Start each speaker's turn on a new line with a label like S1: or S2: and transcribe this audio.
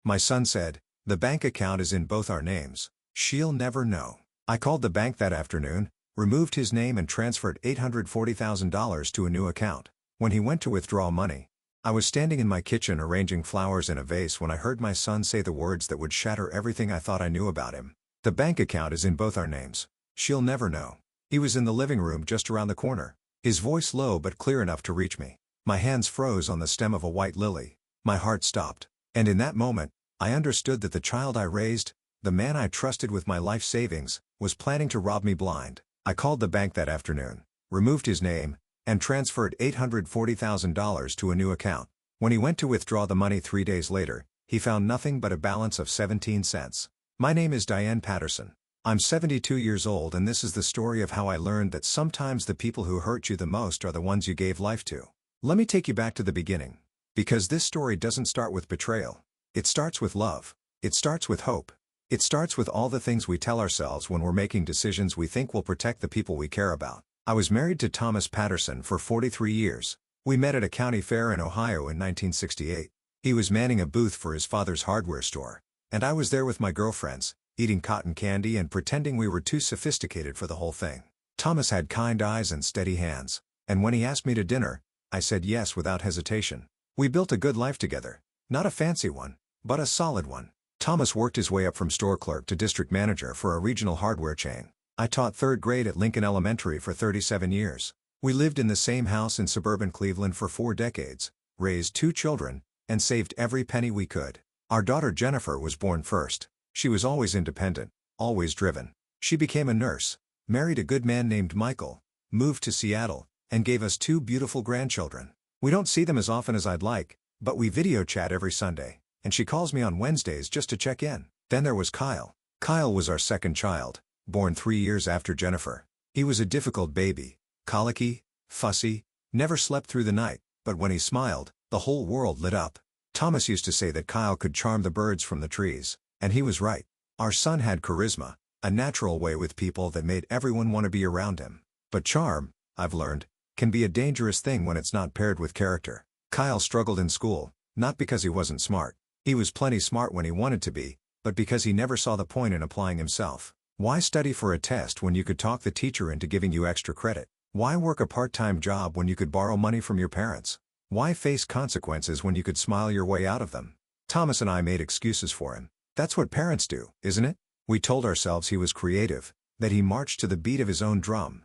S1: My son said, "The bank account is in both our names. She'll never know." I called the bank that afternoon, removed his name and transferred $840,000 to a new account. When he went to withdraw money, I was standing in my kitchen arranging flowers in a vase when I heard my son say the words that would shatter everything I thought I knew about him. "The bank account is in both our names. She'll never know." He was in the living room just around the corner, his voice low but clear enough to reach me. My hands froze on the stem of a white lily. My heart stopped. And in that moment, I understood that the child I raised, the man I trusted with my life savings, was planning to rob me blind. I called the bank that afternoon, removed his name, and transferred $840,000 to a new account. When he went to withdraw the money 3 days later, he found nothing but a balance of 17 cents. My name is Diane Patterson. I'm 72 years old, and this is the story of how I learned that sometimes the people who hurt you the most are the ones you gave life to. Let me take you back to the beginning. Because this story doesn't start with betrayal. It starts with love. It starts with hope. It starts with all the things we tell ourselves when we're making decisions we think will protect the people we care about. I was married to Thomas Patterson for 43 years. We met at a county fair in Ohio in 1968. He was manning a booth for his father's hardware store, and I was there with my girlfriends, eating cotton candy and pretending we were too sophisticated for the whole thing. Thomas had kind eyes and steady hands, and when he asked me to dinner, I said yes without hesitation. We built a good life together. Not a fancy one, but a solid one. Thomas worked his way up from store clerk to district manager for a regional hardware chain. I taught 3rd grade at Lincoln Elementary for 37 years. We lived in the same house in suburban Cleveland for 4 decades, raised 2 children, and saved every penny we could. Our daughter Jennifer was born first. She was always independent, always driven. She became a nurse, married a good man named Michael, moved to Seattle, and gave us 2 beautiful grandchildren. We don't see them as often as I'd like, but we video chat every Sunday, and she calls me on Wednesdays just to check in. Then there was Kyle. Kyle was our second child, born 3 years after Jennifer. He was a difficult baby, colicky, fussy, never slept through the night, but when he smiled, the whole world lit up. Thomas used to say that Kyle could charm the birds from the trees, and he was right. Our son had charisma, a natural way with people that made everyone want to be around him. But charm, I've learned, can be a dangerous thing when it's not paired with character. Kyle struggled in school, not because he wasn't smart. He was plenty smart when he wanted to be, but because he never saw the point in applying himself. Why study for a test when you could talk the teacher into giving you extra credit? Why work a part-time job when you could borrow money from your parents? Why face consequences when you could smile your way out of them? Thomas and I made excuses for him. That's what parents do, isn't it? We told ourselves he was creative, that he marched to the beat of his own drum,